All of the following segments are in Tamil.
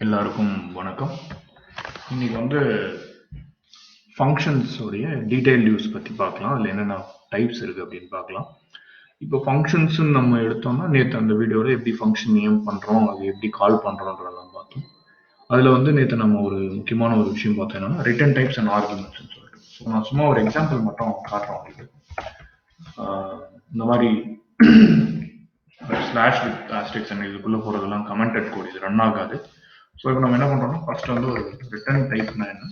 எல்லாருக்கும் வணக்கம். இன்னைக்கு வந்து ஃபங்க்ஷன்ஸ் உடைய டீடைல் யூஸ் பற்றி பார்க்கலாம். அதில் என்னென்ன டைப்ஸ் இருக்குது அப்படின்னு பார்க்கலாம். இப்போ ஃபங்க்ஷன்ஸ்ன்னு நம்ம எடுத்தோம்னா நேற்று அந்த வீடியோவில் எப்படி ஃபங்க்ஷன் நேம் பண்ணுறோம், அது எப்படி கால் பண்ணுறோன்றதெல்லாம் பார்த்தோம். அதில் வந்து நேற்று நம்ம ஒரு முக்கியமான ஒரு விஷயம் பார்த்தோம், என்னன்னா ரிட்டர்ன் டைப்ஸ் அண்ட் ஆர்குமெண்ட்ஸ்னு சொல்லிட்டு. ஸோ நான் சும்மா ஒரு எக்ஸாம்பிள் மட்டும் காட்டுறோம் உங்களுக்கு. இந்த மாதிரி ஸ்லாஷ் வித் ஆஸ்டெக்ஸ் அண்ட் இதுக்குள்ளே போகிறதெல்லாம் கமெண்டட் கோட், இது ரன் ஆகாது. ஸோ இப்போ நம்ம என்ன பண்ணுறோம்னா ஃபர்ஸ்ட் வந்து ஒரு ரிட்டர்ன் டைப்னா என்ன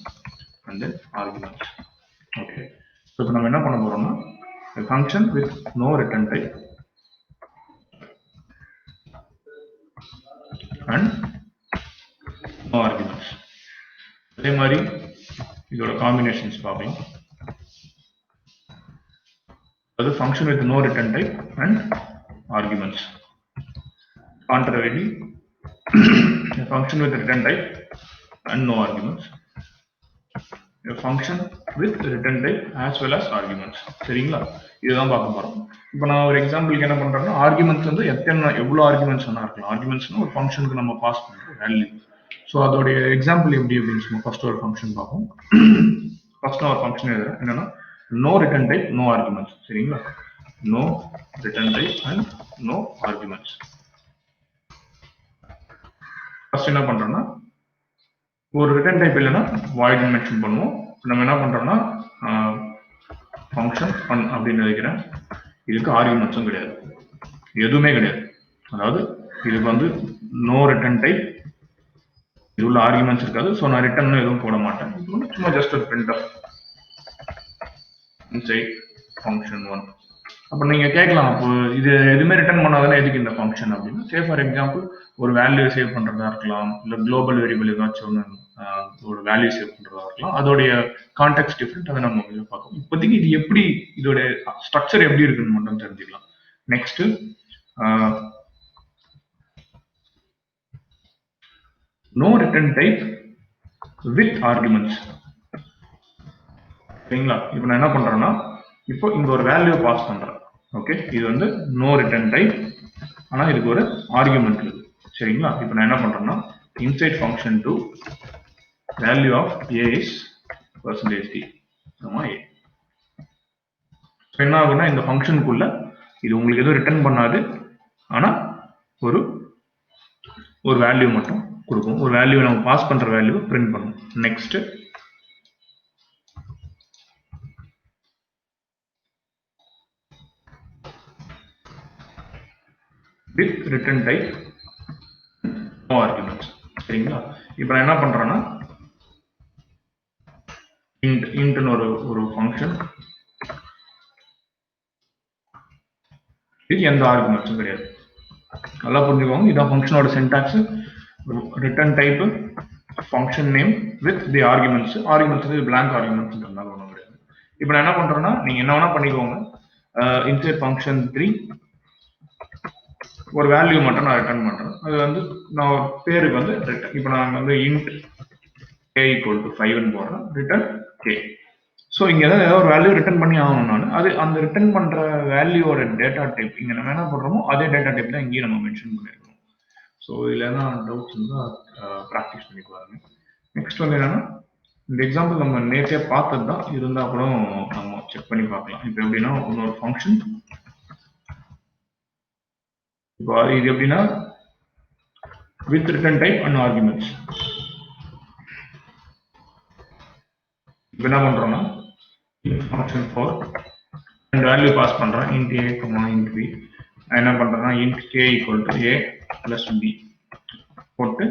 வந்து ஆர்குமெண்ட்ஸ். ஓகே, ஸோ இப்போ நம்ம என்ன பண்ண போறோம்னா function with no return type and no arguments. அதே மாதிரி இதோட காம்பினேஷன்ஸ் பார்க்கலாம். அது function with no return type and arguments. Contrarily, a function with return type and no arguments. A function with return type as well as arguments. சரிங்களா, இதுதான் பார்க்க போறோம். இப்போ நான் ஒரு எக்ஸாம்பிளுக்கு என்ன பண்றேன்னா ஆர்குமெண்ட்ஸ் வந்து எவ்வளவு ஆர்குமெண்ட்ஸ் வேணா இருக்கலாம். ஆர்குமெண்ட்ஸ்னா ஒரு ஃபங்க்ஷனுக்கு நம்ம பாஸ் பண்ற வேல்யூ. ஸோ அதோடைய எக்ஸாம்பிள் எப்படி அப்படின்னு சொல்லி ஃபர்ஸ்ட் ஒரு ஃபங்க்ஷன் பார்ப்போம். ஃபர்ஸ்ட் ஒரு ஃபங்க்ஷன் எழுதுறேன், என்னன்னா no return type no arguments. சரிங்களா, no return type and no arguments. First என்ன பண்றோம்னா ஒரு ரிட்டர்ன் டைப் இல்லைன்னா வாய்ட் மென்ஷன் பண்ணுவோம். நம்ம என்ன பண்றோம்னா ஃபங்க்ஷன் ஃபன் அப்படின்னு நினைக்கிறேன். இதுக்கு ஆர்குமெண்ட்ஸும் கிடையாது, எதுவுமே கிடையாது. அதாவது இதுக்கு வந்து நோ ரிட்டர்ன் டைப், இது உள்ள ஆர்குமெண்ட்ஸ் இருக்காது. ஸோ நான் ரிட்டர்ன் எதுவும் போட மாட்டேன். இது வந்து சும்மா ஜஸ்ட் ஒரு பிரிண்டர் இன்சைட் ஃபங்க்ஷன் 1. அப்போ நீங்க கேட்கலாம், அப்போ இது எதுவுமே ரிட்டர்ன் பண்ணாதானே எதுக்கு இந்த ஃபங்க்ஷன் அப்படின்னு. சே ஃபார் எக்ஸாம்பிள் ஒரு வேல்யூ சேவ் பண்றதா இருக்கலாம், இல்லை குளோபல் வேரியபிள் ஏதாச்சும் ஒன்று ஒரு வேல்யூ சேவ் பண்றதா இருக்கலாம். அதோடைய கான்டெக்ட் டிஃப்ரெண்ட், அதை நம்ம பார்க்கலாம். இப்போதைக்கு இது எப்படி, இதோட ஸ்ட்ரக்சர் எப்படி இருக்குன்னு மட்டும் தெரிஞ்சுக்கலாம். Next no return type with arguments. சரிங்களா, இப்போ நான் என்ன பண்றேன்னா இப்போ இங்க ஒரு வேல்யூ பாஸ் பண்றேன். ஓகே, இது வந்து நோ ரிட்டர்ன் டைப், ஆனா இதுக்கு ஒரு ஆர்குமெண்ட் இருக்கு. சரிங்களா, இப்போ நான் என்ன பண்றேன்னா inside function to value of a is %d a. என்ன ஆகும்னா இந்த ஃபங்க்ஷனுக்குள்ள இது உங்களுக்கு எதுவும் ரிட்டர்ன் பண்ணாது, ஆனா ஒரு ஒரு வேல்யூ மட்டும் கொடுக்கும். ஒரு வேல்யூ நம்ம பாஸ் பண்ற வேல்யூ பிரிண்ட் பண்ணும். Next with return type no arguments. சரிங்களா, இப்போ நான் என்ன பண்றேன்னா இன்ட்னு ஒரு ஃபங்க்ஷன், இது எந்த ஆர்குமெண்ட்ஸும் கிடையாது. நல்லா புரிஞ்சுக்கோங்க, இதான் ஃபங்க்ஷனோட syntax. Return type function name with the arguments. Arguments வந்து பிளாங்க் ஆர்குமெண்ட்ஸ்ன்றதுனால ஒன்றும் கிடையாது. இப்போ நான் என்ன பண்றேன்னா நீங்க என்ன வேணா பண்ணிக்கோங்க. இன்சைட் ஃபங்க்ஷன் 3 ஒரு வேல்யூ மட்டும் நான் ரிட்டர்ன் பண்றேன். அது வந்து நான் பேருக்கு வந்து ரிட்டர்ன், இப்போ நான் வந்து இன்ட் k = 5 போடுறேன், ரிட்டர்ன் k. ஸோ இங்க ஏதாவது ஒரு வேல்யூ ரிட்டர்ன் பண்ணி ஆகணும். நான் அது அந்த ரிட்டர்ன் பண்ற வேல்யூவோட டேட்டா டைப் இங்க நம்ம என்ன பண்றோமோ அதே டேட்டா டைப் தான் இங்கேயும் நம்ம மென்ஷன் பண்ணிருக்கோம். ஸோ இதுல என்ன டவுட்ஸ் இருந்தால் ப்ராக்டிஸ் பண்ணி பாருங்க. நெக்ஸ்ட் வந்து என்னன்னா இந்த எக்ஸாம்பிள் நம்ம நேற்றே பார்த்தது தான், இருந்தா கூட நம்ம செக் பண்ணி பார்க்கலாம். இப்போ எப்படின்னா இன்னொரு ஃபங்க்ஷன், இப்போ இது எப்படின்னா with return type and arguments. இப்போ என்ன பண்றோம்னா ஃபங்க்ஷன் 4 ரெண்டு வேல்யூ பாஸ் பண்றேன், int a, int b. நான் என்ன பண்றேன்னா int k = a plus b போட்டு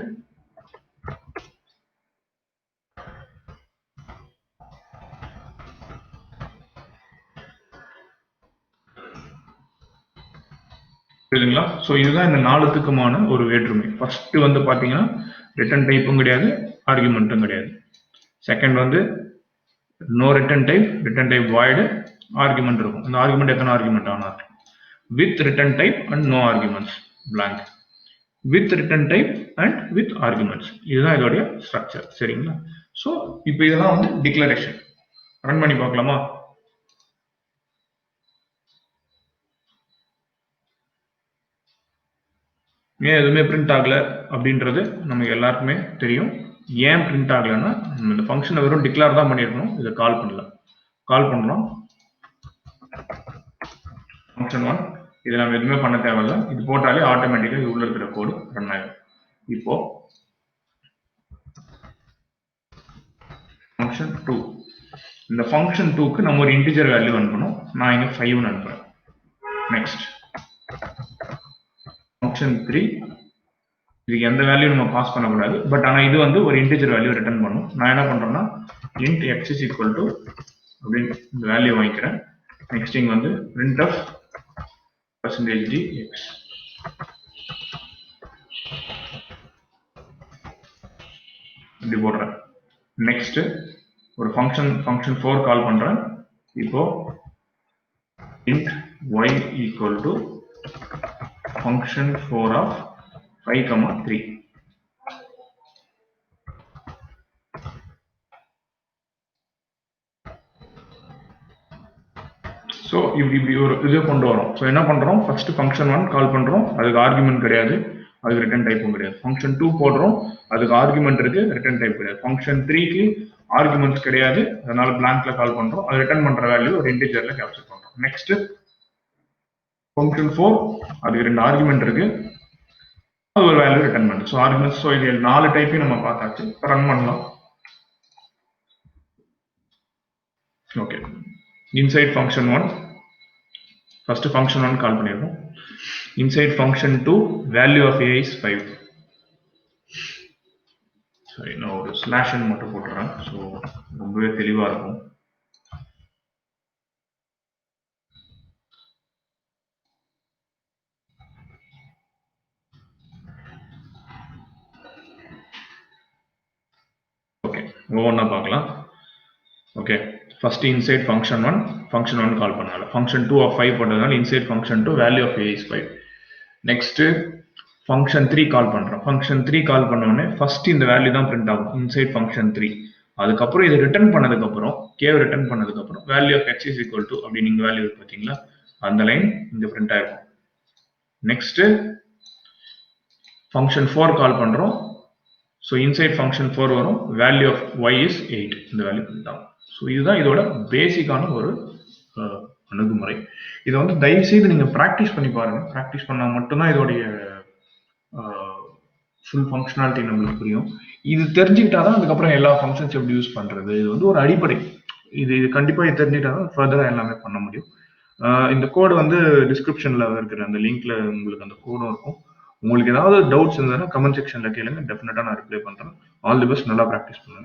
புரியுதுங்களா? ஸோ இதுதான் இந்த நாலுத்துக்குமான ஒரு வேற்றுமை. ஃபர்ஸ்ட் வந்து பாத்தீங்கன்னா ரிட்டர்ன் டைப்பும் கிடையாது, ஆர்குமெண்ட்டும் கிடையாது. செகண்ட் வந்து no return type void, argument இருக்கும். இந்த ஆர்குமெண்ட் எத்தனை ஆர்குமெண்ட் ஆனா with return type and no arguments blank, with return type and with arguments. இதுதான் இதோடைய ஸ்ட்ரக்சர். சரிங்களா, ஸோ இப்போ இதெல்லாம் வந்து டிக்ளரேஷன். ரன் பண்ணி பார்க்கலாமா? ஏன் எதுவுமே பிரிண்ட் ஆகலை அப்படின்றது நமக்கு எல்லாருக்குமே தெரியும். ஏன் பிரிண்ட் ஆகலைன்னா இந்த ஃபங்க்ஷனை வெறும் டிக்ளேர் தான் பண்ணியிருக்கணும், இதை கால் பண்ணல. கால் பண்ணலாம் ஃபங்க்ஷன் 1, இதை நம்ம எதுவுமே பண்ண தேவையில்லை. இது போட்டாலே ஆட்டோமேட்டிக்காக உள்ள இருக்கிற கோடு ரன் ஆகிடும். இப்போ ஃபங்க்ஷன் 2, இந்த ஃபங்க்ஷன் 2க்கு நம்ம ஒரு இன்டிஜர் வேல்யூ அனுப்பணும். நான் இங்கே 5ன்னு அனுப்புகிறேன். நெக்ஸ்ட் ஃபங்க்ஷன் 3, இதுக்கு எந்த வேல்யூ நம்ம பாஸ் பண்ணக்கூடாது, பட் ஆனால் இது வந்து ஒரு இன்டிஜர் வேல்யூ ரிட்டர்ன் பண்ணும். நான் என்ன பண்ணுறேன்னா int x is equal to அப்படின்னு இந்த வேல்யூ வாங்கிக்கிறேன். நெக்ஸ்ட் இங்கே வந்து printf %dx இப்படி போடுறேன். நெக்ஸ்ட் ஒரு ஃபங்க்ஷன் 4 கால் பண்றேன். இப்போ int y equal to function 4 of 5, 3. So இப்படி ஒரு இது கொண்டு வரோம். ஸோ என்ன பண்றோம், ஃபர்ஸ்ட் ஃபங்க்ஷன் 1 கால் பண்றோம், அதுக்கு ஆர்குமெண்ட் கிடையாது, அதுக்கு ரிட்டர்ன் டைப்பும் கிடையாது. ஃபங்க்ஷன் 2 போடுறோம், அதுக்கு ஆர்குமெண்ட் இருக்கு, ரிட்டர்ன் டைப் கிடையாது. ஃபங்க்ஷன் 3க்கு ஆர்குமெண்ட்ஸ் கிடையாது, அதனால பிளாங்க்ல கால் பண்றோம், அது ரிட்டர்ன் பண்ற வேல்யூ ஒரு இன்டிஜர்ல கேப்சர் பண்றோம். நெக்ஸ்ட் ஃபங்க்ஷன் 4, அதுக்கு 2 ஆர்குமெண்ட் இருக்கு, அது ஒரு வேல்யூ ரிட்டர்ன் பண்ணுது. ஸோ ஆர்குமெண்ட்ஸ், ஸோ இது 4 டைப்பையும் நம்ம பார்த்தாச்சு. ரன் பண்ணலாம். Okay, inside function 1, first function 1 call பண்ணிருக்கோம். Inside function 2, value of a is 5. சரி, நான் ஒரு ஸ்லாஷ் மட்டும் போட்டுறேன், ஸோ ரொம்பவே தெளிவா இருக்கும். ஓகே, ஒவ்வொன்றா பார்க்கலாம். Okay, first inside function 1 call பண்ணால ஃபங்க்ஷன் 2 ஆஃப் 5 போட்டதுனால inside function 2 value of a is 5. Next function 3 call பண்றோம். ஃபங்க்ஷன் 3 கால் பண்ண உடனே ஃபர்ஸ்ட் இந்த வேல்யூ தான் பிரிண்ட் ஆகும், இன்சைட் ஃபங்க்ஷன் 3. அதுக்கப்புறம் இது ரிட்டர்ன் பண்ணதுக்கு அப்புறம் கேவ் ரிட்டர்ன் பண்ணதுக்கு அப்புறம் value of x is equal to அப்படி நீங்க வேல்யூ பார்த்தீங்களா, அந்த லைன் இங்க பிரிண்ட் ஆயிருக்கும். நெக்ஸ்ட் ஃபங்க்ஷன் 4 கால் பண்றோம். ஸோ இன்சைட் ஃபங்க்ஷன் 4 வரும், வேல்யூ ஆஃப் y is 8, இந்த வேல்யூ பிரிண்ட் ஆகும். ஸோ இதுதான் இதோட பேசிக்கான ஒரு அணுகுமுறை. இதை வந்து தயவு செய்து நீங்க ப்ராக்டிஸ் பண்ணி பாருங்க. ப்ராக்டிஸ் பண்ணா மட்டும்தான் இதோடைய ஃபுல் ஃபங்க்ஷனாலிட்டி நம்மளுக்கு புரியும். இது தெரிஞ்சுக்கிட்டாதான் அதுக்கப்புறம் எல்லா ஃபங்க்ஷன்ஸ் எப்படி யூஸ் பண்றது, இது வந்து ஒரு அடிப்படை. இது கண்டிப்பா இது தெரிஞ்சுக்கிட்டாதான் ஃபர்தரா எல்லாமே பண்ண முடியும். இந்த கோடு வந்து டிஸ்கிரிப்ஷன்ல இருக்கிற அந்த லிங்க்ல உங்களுக்கு அந்த கோடும் இருக்கும். உங்களுக்கு ஏதாவது டவுட்ஸ் இருந்ததுன்னா கமெண்ட் செக்ஷன்ல கேளுங்க, டெஃபினட்டா நான் ரிப்ளை பண்றேன். ஆல் தி பெஸ்ட், நல்லா ப்ராக்டிஸ் பண்ணுங்க.